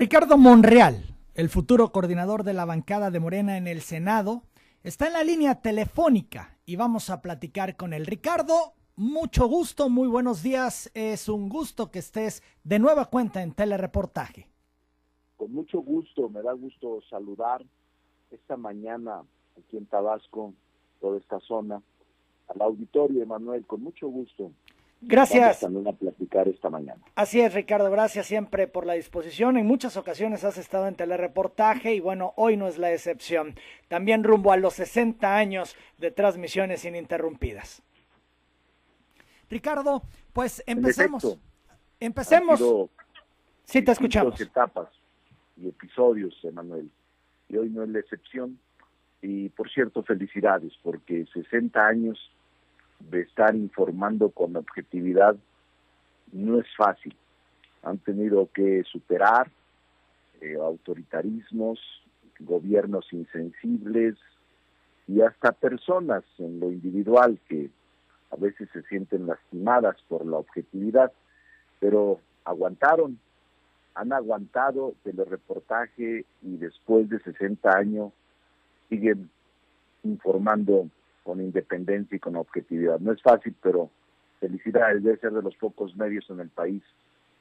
Ricardo Monreal, el futuro coordinador de la bancada de Morena en el Senado, está en la línea telefónica y vamos a platicar con él. Ricardo, mucho gusto, muy buenos días. Es un gusto que estés de nueva cuenta en Telereportaje. Con mucho gusto, me da gusto saludar esta mañana aquí en Tabasco, toda esta zona, al auditorio, Emanuel, con mucho gusto. Gracias. Vamos también a platicar esta mañana. Así es, Ricardo, gracias siempre por la disposición. En muchas ocasiones has estado en Telereportaje y bueno, hoy no es la excepción. También rumbo a los 60 años de transmisiones ininterrumpidas. Ricardo, pues empecemos. Empecemos. Sí, te escuchamos. Etapas y episodios, Emanuel, y hoy no es la excepción. Y por cierto, felicidades, porque 60 años de estar informando con objetividad no es fácil. Han tenido que superar autoritarismos, gobiernos insensibles y hasta personas en lo individual que a veces se sienten lastimadas por la objetividad, pero aguantaron, han aguantado Telereportaje y después de 60 años siguen informando con independencia y con objetividad. No es fácil, pero felicidades, debe ser de los pocos medios en el país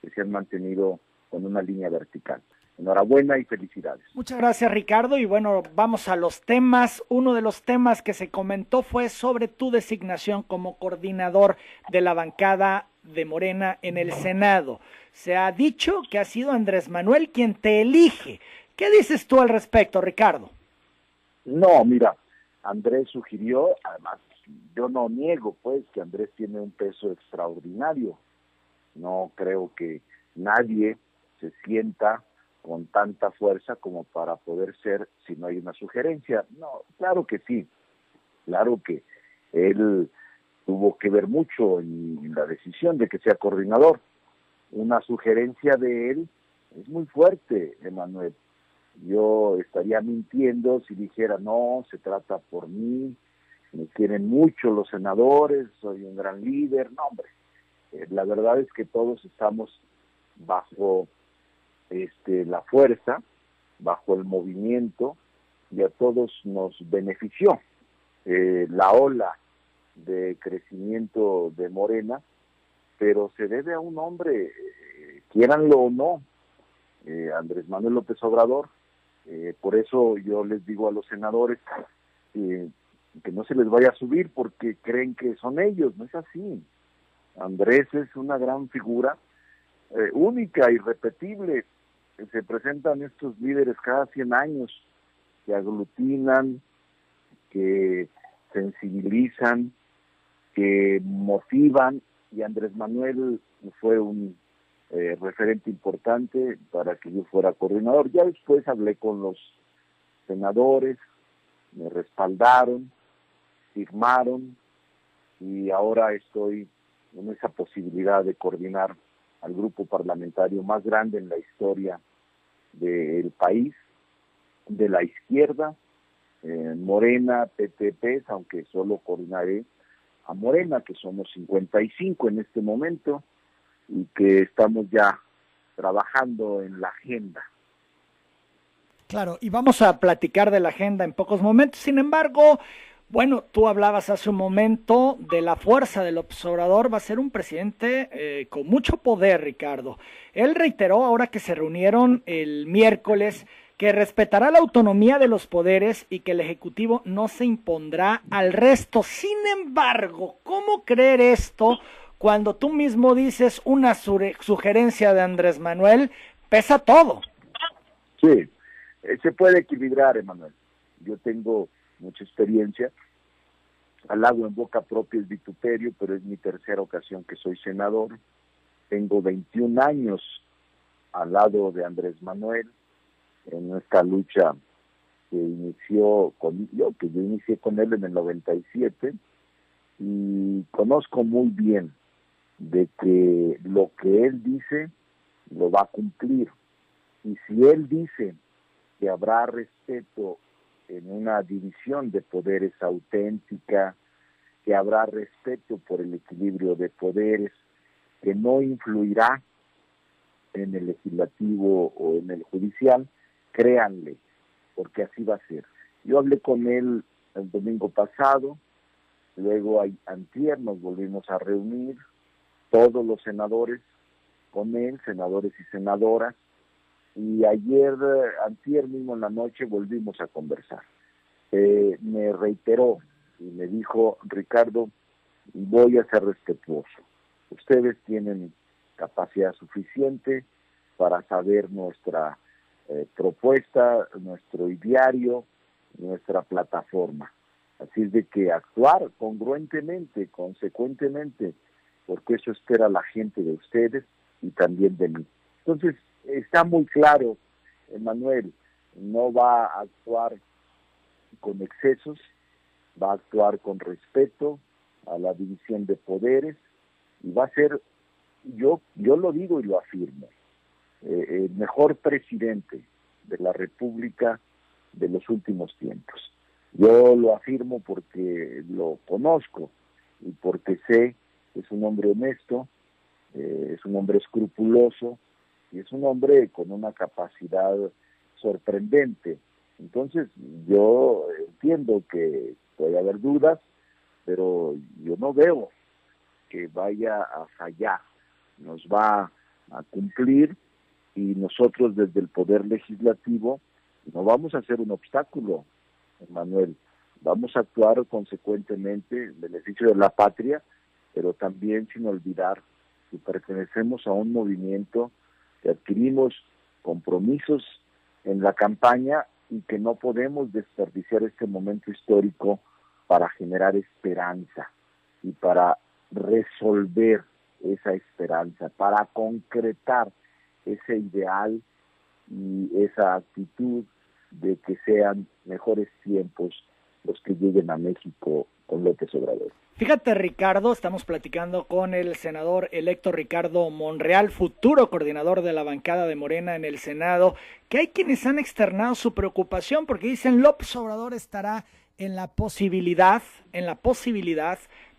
que se han mantenido con una línea vertical. Enhorabuena y felicidades. Muchas gracias, Ricardo, y bueno, vamos a los temas. Uno de los temas que se comentó fue sobre tu designación como coordinador de la bancada de Morena en el Senado. Se ha dicho que ha sido Andrés Manuel quien te elige. ¿Qué dices tú al respecto, Ricardo? No, mira, Andrés sugirió, además, yo no niego, pues, que Andrés tiene un peso extraordinario. No creo que nadie se sienta con tanta fuerza como para poder ser si no hay una sugerencia. No, claro que sí, claro que él tuvo que ver mucho en la decisión de que sea coordinador. Una sugerencia de él es muy fuerte, Emanuel. Yo estaría mintiendo si dijera, no, se trata por mí, me quieren mucho los senadores, soy un gran líder. No, hombre, la verdad es que todos estamos bajo la fuerza, bajo el movimiento, y a todos nos benefició la ola de crecimiento de Morena, pero se debe a un hombre, quiéranlo o no, Andrés Manuel López Obrador. Por eso yo les digo a los senadores que no se les vaya a subir porque creen que son ellos. No es así. Andrés es una gran figura, única, irrepetible. Se presentan estos líderes cada 100 años que aglutinan, que sensibilizan, que motivan, y Andrés Manuel fue un referente importante para que yo fuera coordinador. Ya después hablé con los senadores, me respaldaron, firmaron, y ahora estoy en esa posibilidad de coordinar al grupo parlamentario más grande en la historia del país, de la izquierda, Morena, PTP, aunque solo coordinaré a Morena, que somos 55 en este momento, y que estamos ya trabajando en la agenda. Claro, y vamos a platicar de la agenda en pocos momentos. Sin embargo, bueno, tú hablabas hace un momento de la fuerza del observador. Va a ser un presidente con mucho poder, Ricardo. Él reiteró ahora que se reunieron el miércoles que respetará la autonomía de los poderes y que el Ejecutivo no se impondrá al resto. Sin embargo, ¿cómo creer esto cuando tú mismo dices una sugerencia de Andrés Manuel? Pesa todo. Sí, se puede equilibrar, Emanuel. Yo tengo mucha experiencia. Halago en boca propia es vituperio, pero es mi tercera ocasión que soy senador. Tengo 21 años al lado de Andrés Manuel en esta lucha que inició conmigo, que yo inicié con él en el 97, y conozco muy bien de que lo que él dice lo va a cumplir. Y si él dice que habrá respeto en una división de poderes auténtica, que habrá respeto por el equilibrio de poderes, que no influirá en el legislativo o en el judicial, créanle, porque así va a ser. Yo hablé con él el domingo pasado, luego antier nos volvimos a reunir, todos los senadores con él, senadores y senadoras, y antier mismo en la noche volvimos a conversar. Me reiteró y me dijo: Ricardo, voy a ser respetuoso. Ustedes tienen capacidad suficiente para saber nuestra propuesta, nuestro ideario, nuestra plataforma. Así es de que actuar congruentemente, consecuentemente, porque eso espera la gente de ustedes y también de mí. Entonces, está muy claro, Manuel, no va a actuar con excesos, va a actuar con respeto a la división de poderes y va a ser, yo lo digo y lo afirmo, el mejor presidente de la República de los últimos tiempos. Yo lo afirmo porque lo conozco y porque sé que es un hombre honesto, es un hombre escrupuloso y es un hombre con una capacidad sorprendente. Entonces, yo entiendo que puede haber dudas, pero yo no veo que vaya a fallar. Nos va a cumplir y nosotros desde el Poder Legislativo no vamos a ser un obstáculo, Manuel. Vamos a actuar consecuentemente en beneficio de la patria, pero también sin olvidar que pertenecemos a un movimiento que adquirimos compromisos en la campaña y que no podemos desperdiciar este momento histórico para generar esperanza y para resolver esa esperanza, para concretar ese ideal y esa actitud de que sean mejores tiempos los que lleguen a México con López Obrador. Fíjate, Ricardo, estamos platicando con el senador electo Ricardo Monreal, futuro coordinador de la bancada de Morena en el Senado, que hay quienes han externado su preocupación porque dicen López Obrador estará en la posibilidad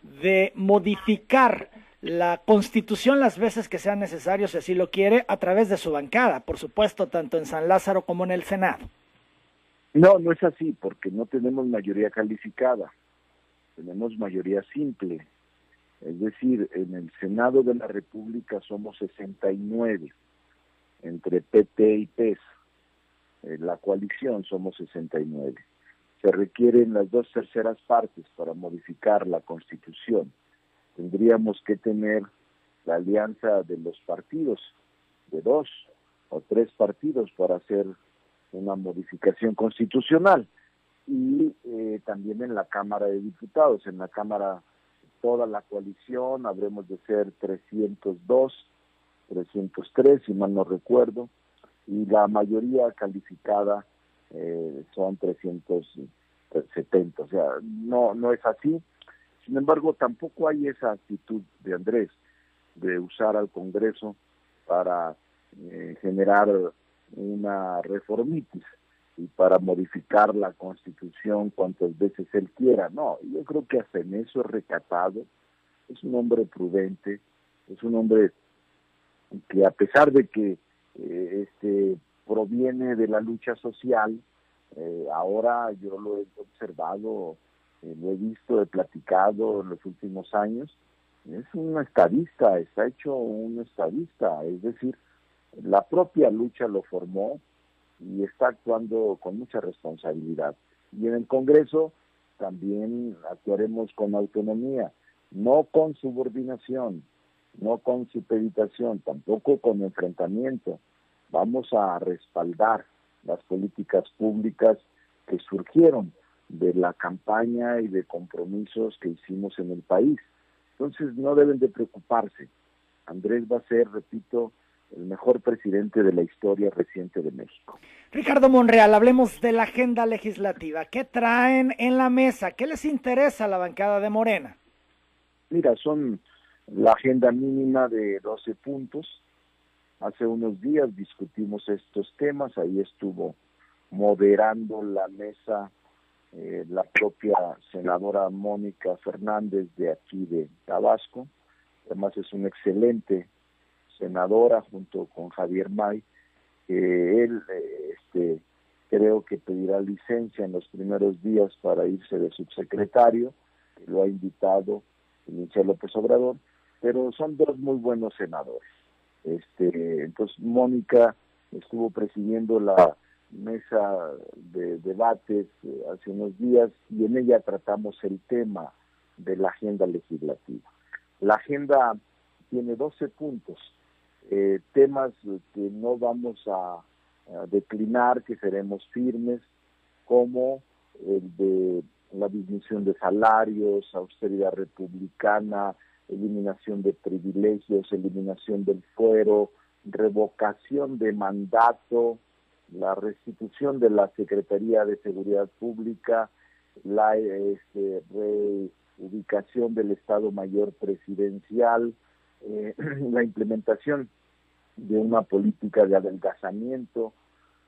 de modificar la Constitución las veces que sean necesarios, si así lo quiere, a través de su bancada, por supuesto, tanto en San Lázaro como en el Senado. No, no es así, porque no tenemos mayoría calificada, tenemos mayoría simple. Es decir, en el Senado de la República somos 69, entre PT y PES. La coalición somos 69. Se requieren las 2/3 partes para modificar la Constitución. Tendríamos que tener la alianza de los partidos, de 2 o 3 partidos para hacer una modificación constitucional. Y también en la Cámara de Diputados, en la Cámara toda la coalición, habremos de ser 302, 303, si mal no recuerdo, y la mayoría calificada son 370, o sea, no es así. Sin embargo, tampoco hay esa actitud de Andrés de usar al Congreso para generar una reformitis y para modificar la Constitución cuantas veces él quiera. No, yo creo que hasta en eso es recatado, es un hombre prudente, es un hombre que a pesar de que proviene de la lucha social, ahora yo lo he observado, lo he visto, he platicado en los últimos años, es un estadista, está hecho un estadista, es decir, la propia lucha lo formó y está actuando con mucha responsabilidad. Y en el Congreso también actuaremos con autonomía, no con subordinación, no con supeditación, tampoco con enfrentamiento. Vamos a respaldar las políticas públicas que surgieron de la campaña y de compromisos que hicimos en el país. Entonces no deben de preocuparse. Andrés va a ser, repito, el mejor presidente de la historia reciente de México. Ricardo Monreal, hablemos de la agenda legislativa. ¿Qué traen en la mesa? ¿Qué les interesa a la bancada de Morena? Mira, son la agenda mínima de 12 puntos. Hace unos días discutimos estos temas, ahí estuvo moderando la mesa la propia senadora Mónica Fernández de aquí de Tabasco. Además es una excelente senadora junto con Javier May, que él creo que pedirá licencia en los primeros días para irse de subsecretario, que lo ha invitado Michel López Obrador, pero son dos muy buenos senadores. Entonces Mónica estuvo presidiendo la mesa de debates hace unos días y en ella tratamos el tema de la agenda legislativa. La agenda tiene 12 puntos, temas que no vamos a declinar, que seremos firmes, como el de la disminución de salarios, austeridad republicana, eliminación de privilegios, eliminación del fuero, revocación de mandato, la restitución de la Secretaría de Seguridad Pública, la reubicación del Estado Mayor Presidencial, la implementación de una política de adelgazamiento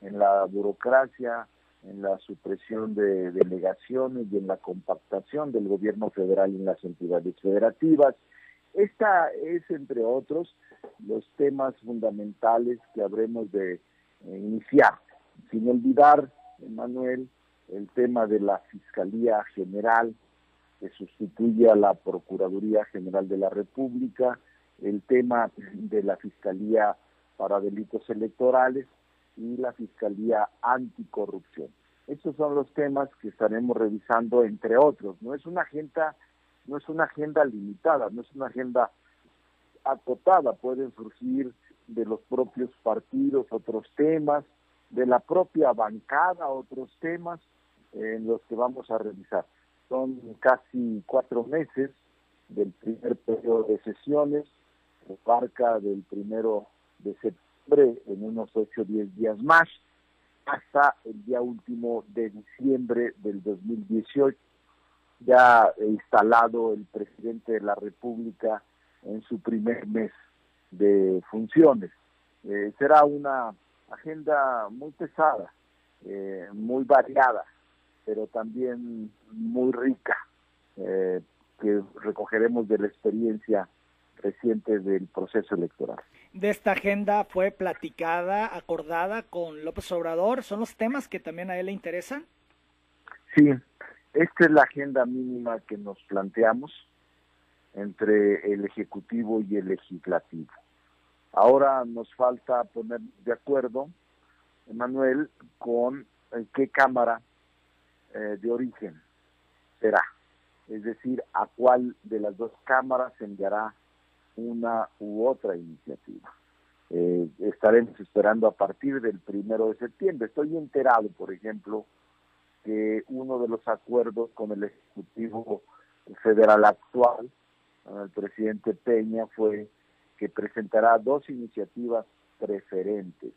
en la burocracia, en la supresión de delegaciones y en la compactación del gobierno federal en las entidades federativas. Esta es, entre otros, los temas fundamentales que habremos de iniciar, sin olvidar, Manuel, el tema de la Fiscalía General, que sustituye a la Procuraduría General de la República, el tema de la Fiscalía para Delitos Electorales y la Fiscalía Anticorrupción. Estos son los temas que estaremos revisando, entre otros. No es una agenda limitada, no es una agenda acotada, pueden surgir de los propios partidos otros temas, de la propia bancada otros temas en los que vamos a revisar. Son casi 4 meses del primer periodo de sesiones, abarca del 1 de septiembre en unos 8 o 10 días más, hasta el día último de diciembre del 2018, ya instalado el presidente de la República en su primer mes de funciones. Será una agenda muy pesada, muy variada, pero también muy rica, que recogeremos de la experiencia reciente del proceso electoral. De esta agenda fue platicada, acordada con López Obrador. ¿Son los temas que también a él le interesan? Sí, esta es la agenda mínima que nos planteamos entre el Ejecutivo y el Legislativo. Ahora nos falta poner de acuerdo, Manuel, con qué Cámara de origen será. Es decir, a cuál de las dos cámaras se enviará una u otra iniciativa. Estaremos esperando a partir del 1 de septiembre. Estoy enterado, por ejemplo, que uno de los acuerdos con el Ejecutivo Federal actual, el presidente Peña, fue que presentará 2 iniciativas preferentes.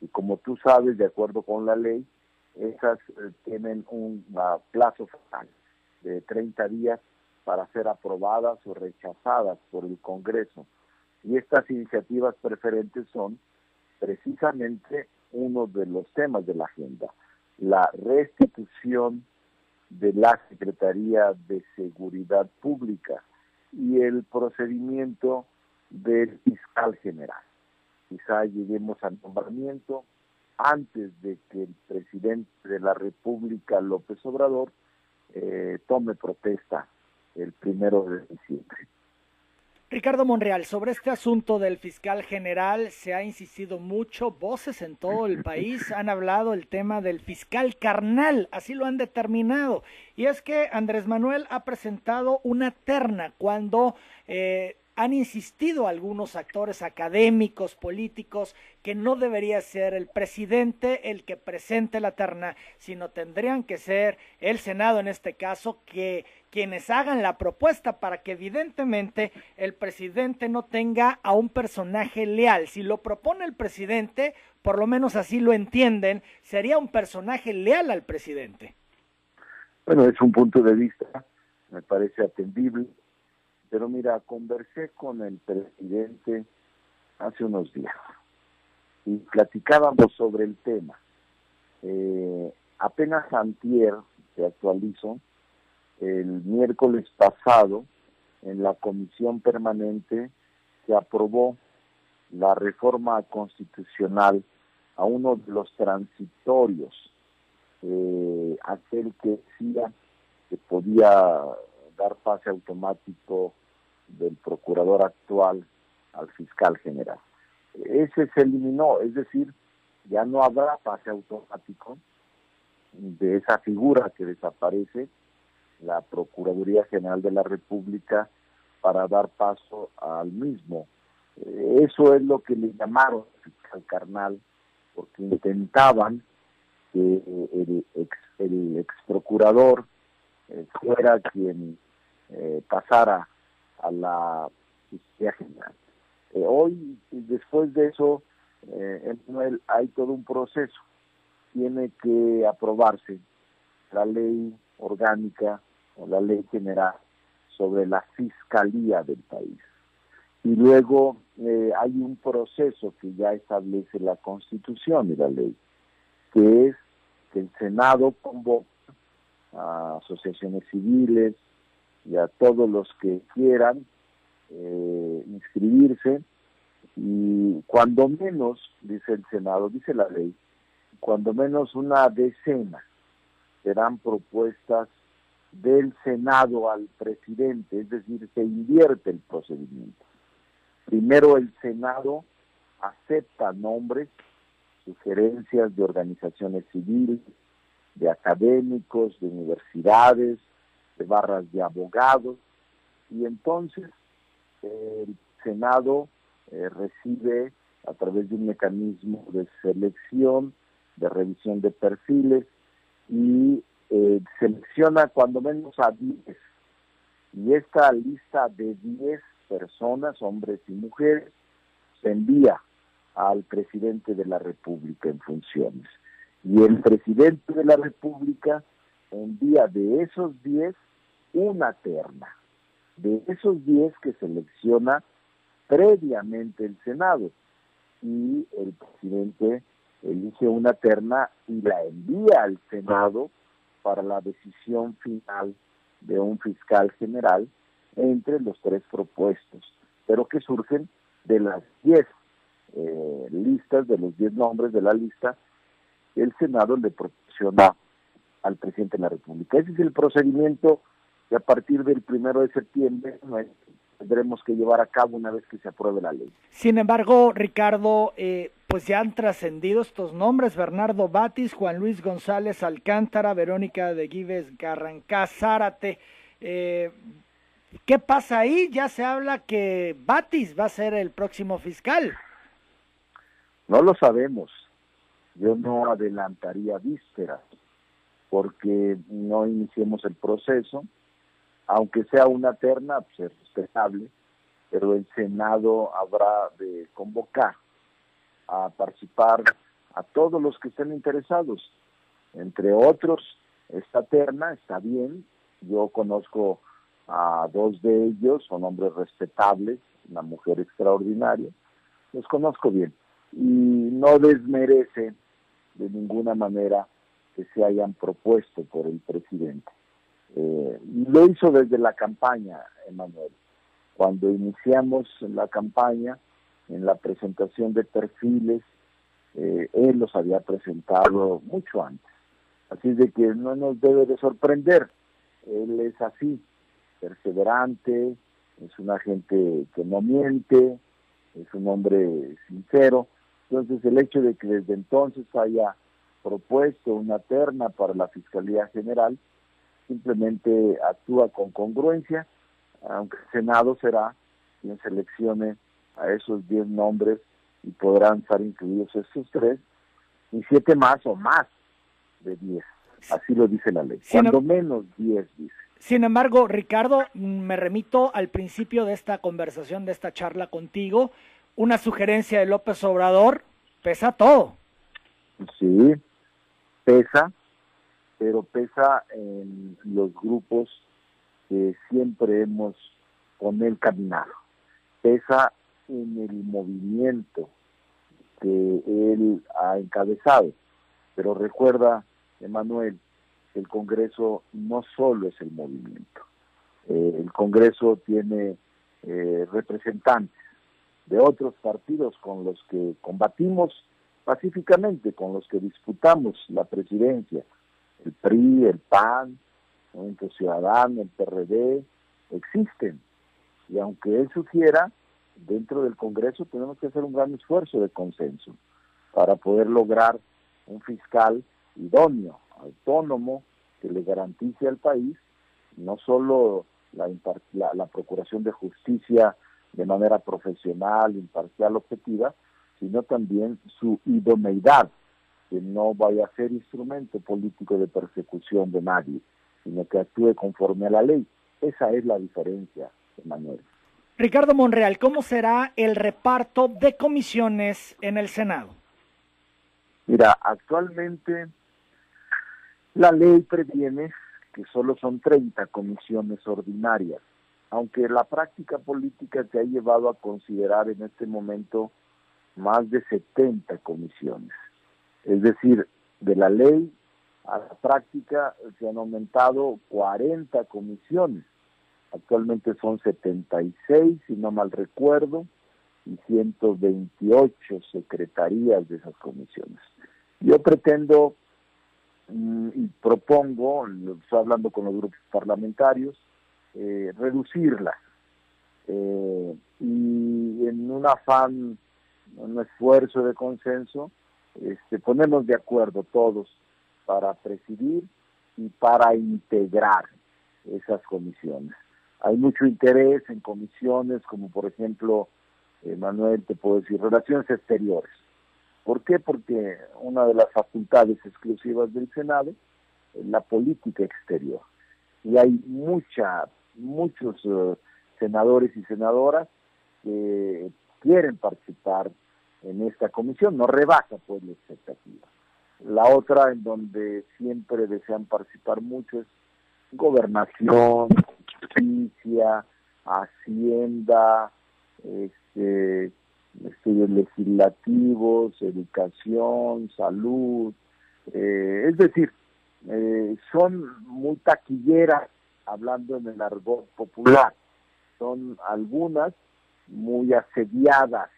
Y como tú sabes, de acuerdo con la ley, esas tienen un plazo final de 30 días para ser aprobadas o rechazadas por el Congreso. Y estas iniciativas preferentes son precisamente uno de los temas de la agenda: la restitución de la Secretaría de Seguridad Pública y el procedimiento del fiscal general. Quizá lleguemos al nombramiento antes de que el presidente de la República, López Obrador, tome protesta el 1 de diciembre. Ricardo Monreal, sobre este asunto del fiscal general se ha insistido mucho, voces en todo el país han hablado el tema del fiscal carnal, así lo han determinado, y es que Andrés Manuel ha presentado una terna cuando han insistido algunos actores académicos, políticos, que no debería ser el presidente el que presente la terna, sino tendrían que ser el Senado en este caso, que quienes hagan la propuesta para que evidentemente el presidente no tenga a un personaje leal. Si lo propone el presidente, por lo menos así lo entienden, sería un personaje leal al presidente. Bueno, es un punto de vista, me parece atendible, pero mira, conversé con el presidente hace unos días y platicábamos sobre el tema. Apenas antier, te actualizo, el miércoles pasado, en la comisión permanente se aprobó la reforma constitucional a uno de los transitorios, aquel que decía que podía dar pase automático del procurador actual al fiscal general. Ese se eliminó, es decir, ya no habrá pase automático de esa figura que desaparece, la Procuraduría General de la República, para dar paso al mismo. Eso es lo que le llamaron fiscal carnal, porque intentaban que el ex procurador fuera quien pasara a la Fiscalía General. Hoy, después de eso, hay todo un proceso. Tiene que aprobarse la ley orgánica o la ley general sobre la fiscalía del país. Y luego hay un proceso que ya establece la Constitución y la ley, que es que el Senado convoca a asociaciones civiles y a todos los que quieran inscribirse, y cuando menos, dice el Senado, dice la ley, cuando menos una decena serán propuestas del Senado al presidente, es decir, se invierte el procedimiento. Primero el Senado acepta nombres, sugerencias de organizaciones civiles, de académicos, de universidades, de barras de abogados, y entonces el Senado recibe a través de un mecanismo de selección, de revisión de perfiles, y selecciona cuando menos a 10. Y esta lista de 10 personas, hombres y mujeres, se envía al presidente de la República en funciones. Y el presidente de la República envía de esos 10 una terna. De esos 10 que selecciona previamente el Senado. Y el presidente elige una terna y la envía al Senado para la decisión final de un fiscal general entre los 3 propuestos, pero que surgen de las 10 listas, de los 10 nombres de la lista que el Senado le proporciona al presidente de la República. Ese es el procedimiento que a partir del 1 de septiembre tendremos que llevar a cabo una vez que se apruebe la ley. Sin embargo, Ricardo, pues ya han trascendido estos nombres: Bernardo Batis, Juan Luis González Alcántara, Verónica de Gives Garrancá Zárate. ¿Qué pasa ahí? Ya se habla que Batis va a ser el próximo fiscal. No lo sabemos. Yo no adelantaría vísperas, porque no iniciemos el proceso. Aunque sea una terna, pues es respetable, pero el Senado habrá de convocar a participar a todos los que estén interesados. Entre otros, esta terna está bien. Yo conozco a 2 de ellos, son hombres respetables, una mujer extraordinaria, los conozco bien. Y no desmerece de ninguna manera que se hayan propuesto por el presidente. Lo hizo desde la campaña, Emanuel. Cuando iniciamos la campaña, en la presentación de perfiles, él los había presentado mucho antes. Así de que no nos debe de sorprender. Él es así, perseverante, es una gente que no miente, es un hombre sincero. Entonces el hecho de que desde entonces haya propuesto una terna para la Fiscalía General, simplemente actúa con congruencia, aunque el Senado será quien seleccione a esos 10 nombres y podrán estar incluidos estos 3 y 7 más o más de 10. Así lo dice la ley. Cuando menos 10 dice. Sin embargo, Ricardo, me remito al principio de esta conversación, de esta charla contigo. Una sugerencia de López Obrador, pesa todo. Sí, pesa, pero pesa en los grupos que siempre hemos con él caminado. Pesa en el movimiento que él ha encabezado. Pero recuerda, Emanuel, el Congreso no solo es el movimiento. El Congreso tiene representantes de otros partidos con los que combatimos pacíficamente, con los que disputamos la presidencia, el PRI, el PAN, el Movimiento Ciudadano, el PRD, existen. Y aunque eso quiera, dentro del Congreso tenemos que hacer un gran esfuerzo de consenso para poder lograr un fiscal idóneo, autónomo, que le garantice al país no solo la procuración de justicia de manera profesional, imparcial, objetiva, sino también su idoneidad, que no vaya a ser instrumento político de persecución de nadie, sino que actúe conforme a la ley. Esa es la diferencia, Manuel. Ricardo Monreal, ¿cómo será el reparto de comisiones en el Senado? Mira, actualmente la ley previene que solo son 30 comisiones ordinarias, aunque la práctica política se ha llevado a considerar en este momento más de 70 comisiones. Es decir, de la ley a la práctica se han aumentado 40 comisiones. Actualmente son 76, si no mal recuerdo, y 128 secretarías de esas comisiones. Yo pretendo y propongo, estoy hablando con los grupos parlamentarios, reducirlas. Y en un afán, un esfuerzo de consenso, ponernos de acuerdo todos para presidir y para integrar esas comisiones. Hay mucho interés en comisiones como, por ejemplo, Manuel, te puedo decir, relaciones exteriores. ¿Por qué? Porque una de las facultades exclusivas del Senado es la política exterior. Y hay muchos senadores y senadoras que quieren participar en esta comisión, no rebasa pues la expectativa. La otra en donde siempre desean participar mucho es gobernación, justicia, hacienda, estudios legislativos, educación, salud, es decir, son muy taquilleras, hablando en el argot popular, son algunas muy asediadas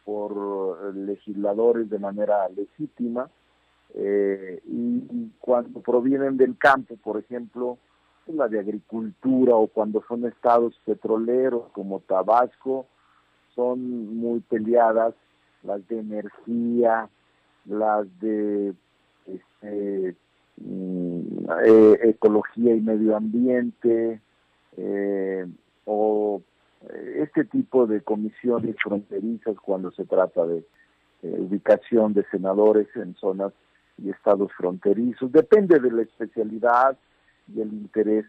por legisladores de manera legítima, y cuando provienen del campo, por ejemplo, la de agricultura, o cuando son estados petroleros como Tabasco, son muy peleadas las de energía, las de ecología y medio ambiente, o este tipo de comisiones fronterizas cuando se trata de ubicación de senadores en zonas y estados fronterizos. Depende de la especialidad y el interés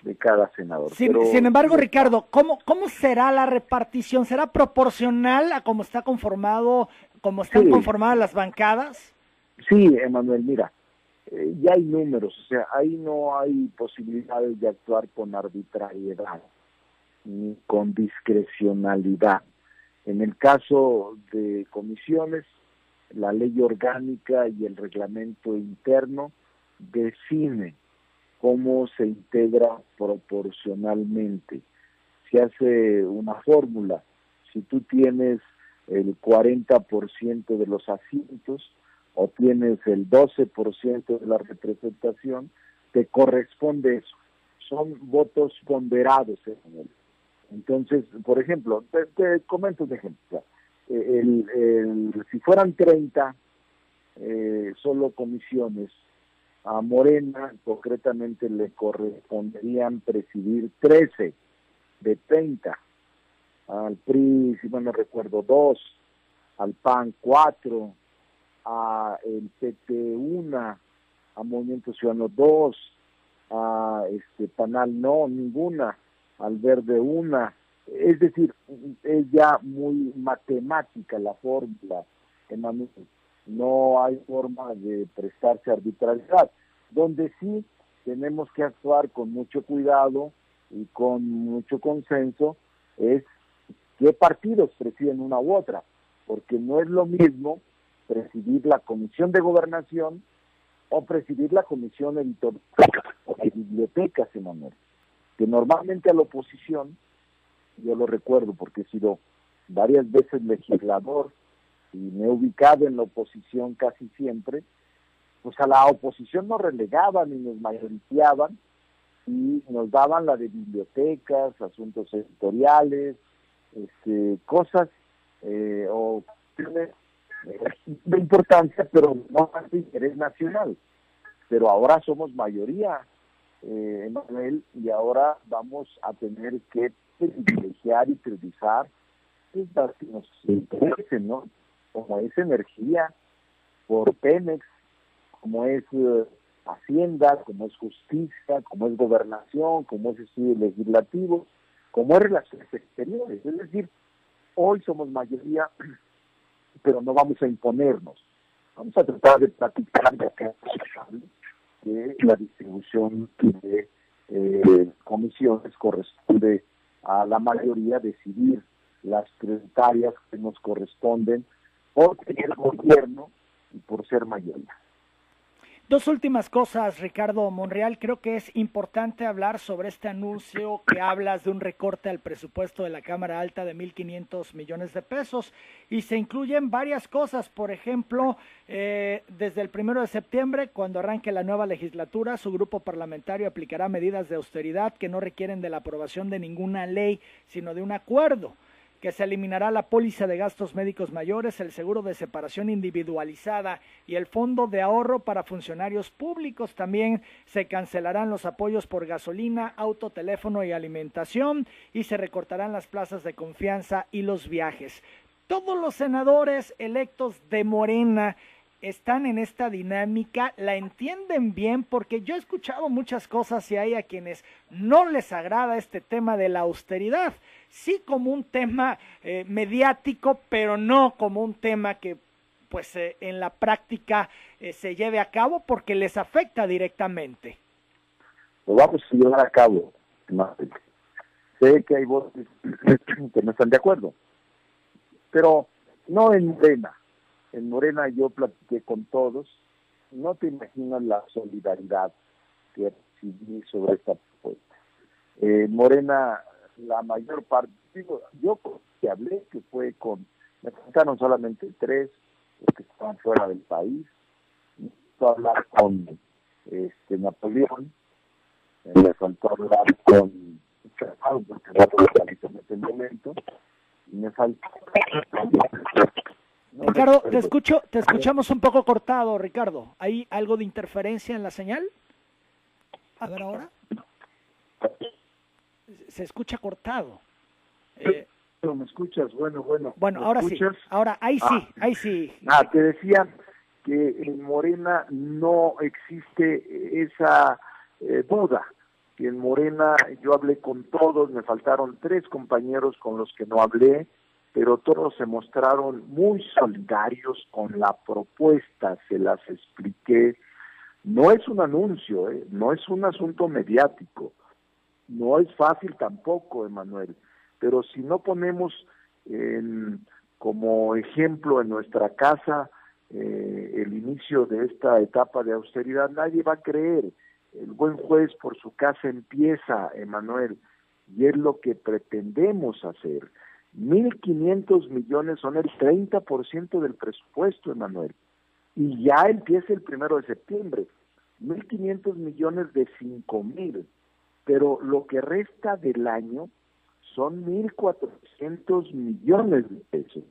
de cada senador. Sin embargo, Ricardo, ¿cómo será la repartición? ¿Será proporcional a cómo está conformado, cómo están conformadas las bancadas? Sí, Emanuel, mira, ya hay números, o sea, ahí no hay posibilidades de actuar con arbitrariedad ni con discrecionalidad. En el caso de comisiones, la ley orgánica y el reglamento interno define cómo se integra proporcionalmente. Se hace una fórmula. Si tú tienes el 40% de los asientos o tienes el 12% de la representación, te corresponde eso. Son votos ponderados. Entonces, por ejemplo, te comento un ejemplo. Si fueran 30 solo comisiones, a Morena concretamente le corresponderían presidir 13 de 30, al PRI, si mal no recuerdo, 2, al PAN 4, a el PT 1, a Movimiento Ciudadano 2, a PANAL no, ninguna, al Verde 1. Es decir, es ya muy matemática la fórmula, Emanuel. No hay forma de prestarse arbitrariedad. Donde sí tenemos que actuar con mucho cuidado y con mucho consenso es qué partidos presiden una u otra, porque no es lo mismo presidir la Comisión de Gobernación o presidir la Comisión Editorial o de Bibliotecas, Emanuel, que normalmente a la oposición, yo lo recuerdo porque he sido varias veces legislador y me he ubicado en la oposición casi siempre, pues a la oposición nos relegaban y nos mayoriteaban y nos daban la de bibliotecas, asuntos editoriales, cosas o cuestiones de importancia, pero no de interés nacional. Pero ahora somos mayoría, Manuel, y ahora vamos a tener que privilegiar y priorizar las que nos interesen, ¿no? Como es energía, por Pemex, como es Hacienda, como es justicia, como es gobernación, como es estudios legislativos, como es relaciones exteriores. Es decir, hoy somos mayoría, pero no vamos a imponernos. Vamos a tratar de platicar de acá que la distribución de comisiones corresponde a la mayoría decidir las prioritarias que nos corresponden por tener gobierno y por ser mayoría. Dos últimas cosas, Ricardo Monreal. Creo que es importante hablar sobre este anuncio que hablas de un recorte al presupuesto de la Cámara Alta de 1,500 millones de pesos y se incluyen varias cosas. Por ejemplo, desde el 1 de septiembre, cuando arranque la nueva legislatura, su grupo parlamentario aplicará medidas de austeridad que no requieren de la aprobación de ninguna ley, sino de un acuerdo. Que se eliminará la póliza de gastos médicos mayores, el seguro de separación individualizada y el fondo de ahorro para funcionarios públicos. También se cancelarán los apoyos por gasolina, auto, teléfono y alimentación y se recortarán las plazas de confianza y los viajes. Todos los senadores electos de Morena están en esta dinámica, la entienden bien, porque yo he escuchado muchas cosas y hay a quienes no les agrada este tema de la austeridad, sí como un tema mediático, pero no como un tema que pues en la práctica se lleve a cabo porque les afecta directamente. Lo vamos a llevar a cabo. Sé que hay voces que no están de acuerdo, pero no en Morena. En Morena yo platiqué con todos, no te imaginas la solidaridad que recibí sobre esta propuesta. Morena, la mayor parte, digo, yo que hablé, que fue me faltaron solamente 3, que estaban fuera del país, me faltó hablar con Napoleón, me faltó hablar con Chapao, porque no lo localizo en este momento, y me faltó... Ricardo, te escuchamos un poco cortado, Ricardo. ¿Hay algo de interferencia en la señal? A ver ahora. Se escucha cortado. ¿Me escuchas? Bueno. Bueno, ahora escuchas? Sí. Ahora, ahí sí. Te decía que en Morena no existe esa duda. Que en Morena yo hablé con todos, me faltaron 3 compañeros con los que no hablé, pero todos se mostraron muy solidarios con la propuesta, se las expliqué. No es un anuncio, no es un asunto mediático, no es fácil tampoco, Emanuel, pero si no ponemos como ejemplo en nuestra casa el inicio de esta etapa de austeridad, nadie va a creer. El buen juez por su casa empieza, Emanuel, y es lo que pretendemos hacer. 1,500 millones son el 30% del presupuesto, Emanuel, y ya empieza el 1 de septiembre. 1,500 millones de 5,000, pero lo que resta del año son 1,400 millones de pesos.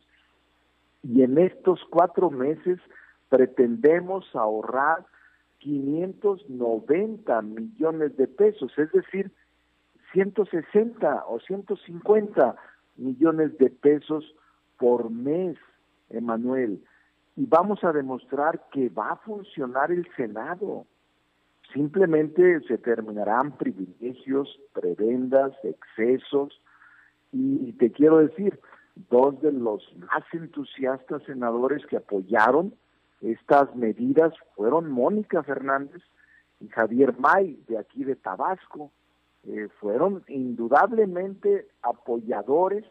Y en estos 4 meses pretendemos ahorrar 590 millones de pesos, es decir, 160 o 150 millones de pesos por mes, Emanuel. Y vamos a demostrar que va a funcionar el Senado. Simplemente se terminarán privilegios, prebendas, excesos. Y te quiero decir, 2 de los más entusiastas senadores que apoyaron estas medidas fueron Mónica Fernández y Javier May, de aquí de Tabasco. Fueron indudablemente apoyadores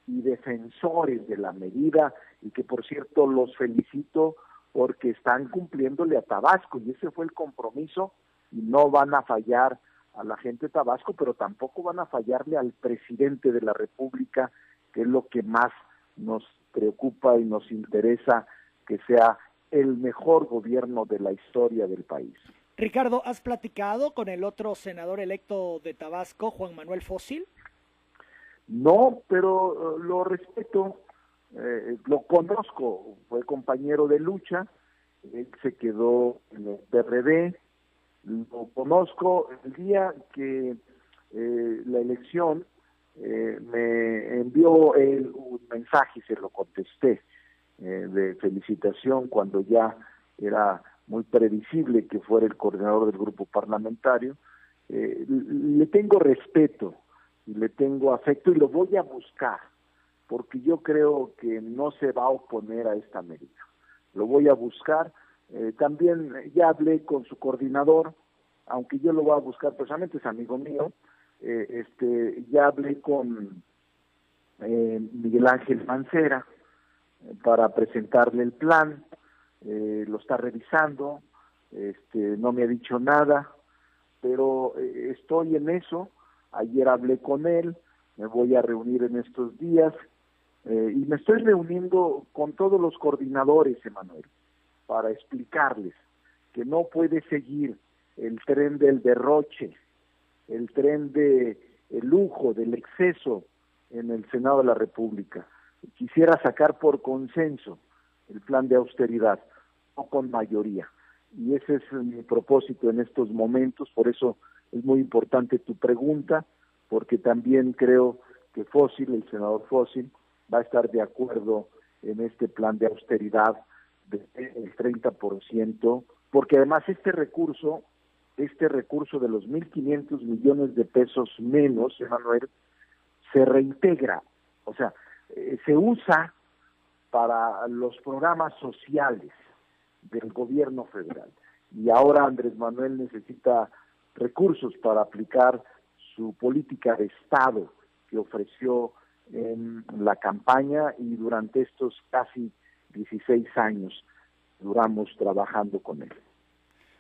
y defensores de la medida, y que por cierto los felicito porque están cumpliéndole a Tabasco, y ese fue el compromiso, y no van a fallar a la gente de Tabasco, pero tampoco van a fallarle al presidente de la República que es lo que más nos preocupa y nos interesa que sea el mejor gobierno de la historia del país. Ricardo, ¿has platicado con el otro senador electo de Tabasco, Juan Manuel Fósil? No, pero lo respeto, lo conozco, fue compañero de lucha, él se quedó en el PRD, lo conozco. El día que la elección me envió él un mensaje y se lo contesté de felicitación cuando ya era muy previsible que fuera el coordinador del grupo parlamentario. Le tengo respeto y le tengo afecto y lo voy a buscar porque yo creo que no se va a oponer a esta medida. Lo voy a buscar. También ya hablé con su coordinador, aunque yo lo voy a buscar personalmente, es amigo mío. Ya hablé con Miguel Ángel Mancera para presentarle el plan, lo está revisando, no me ha dicho nada, pero estoy en eso. Ayer hablé con él, me voy a reunir en estos días y me estoy reuniendo con todos los coordinadores, Emanuel, para explicarles que no puede seguir el tren del derroche, el tren de el lujo, del exceso en el Senado de la República. Quisiera sacar por consenso el plan de austeridad, no con mayoría. Y ese es mi propósito en estos momentos, por eso es muy importante tu pregunta, porque también creo que Fósil, el senador Fósil, va a estar de acuerdo en este plan de austeridad del 30%, porque además este recurso de los 1.500 millones de pesos menos, Emanuel, se reintegra, o sea, se usa para los programas sociales del gobierno federal. Y ahora Andrés Manuel necesita recursos para aplicar su política de Estado que ofreció en la campaña y durante estos casi 16 años duramos trabajando con él.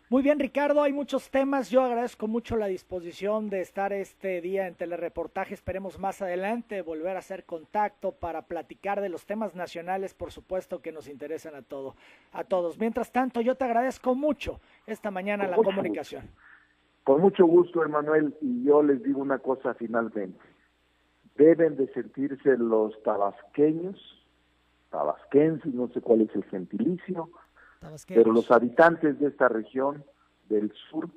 Muy bien, Ricardo, hay muchos temas. Yo agradezco mucho la disposición de estar este día en Telereportaje. Esperemos más adelante volver a hacer contacto para platicar de los temas nacionales, por supuesto, que nos interesan a todos. Mientras tanto, yo te agradezco mucho esta mañana la comunicación. Con mucho gusto, Emanuel, y yo les digo una cosa finalmente. Deben de sentirse los tabasquenses, no sé cuál es el gentilicio, pero los habitantes de esta región del sur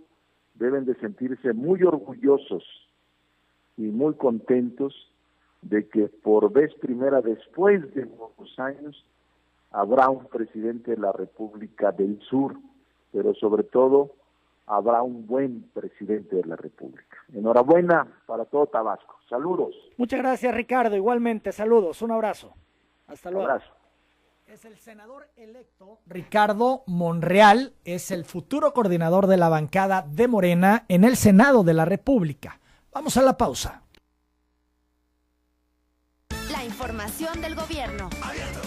deben de sentirse muy orgullosos y muy contentos de que por vez primera después de muchos años habrá un presidente de la República del Sur, pero sobre todo habrá un buen presidente de la República. Enhorabuena para todo Tabasco. Saludos. Muchas gracias, Ricardo. Igualmente, saludos. Un abrazo. Hasta luego. Un abrazo. Es el senador electo Ricardo Monreal, es el futuro coordinador de la bancada de Morena en el Senado de la República. Vamos a la pausa. La información del gobierno. Abierto.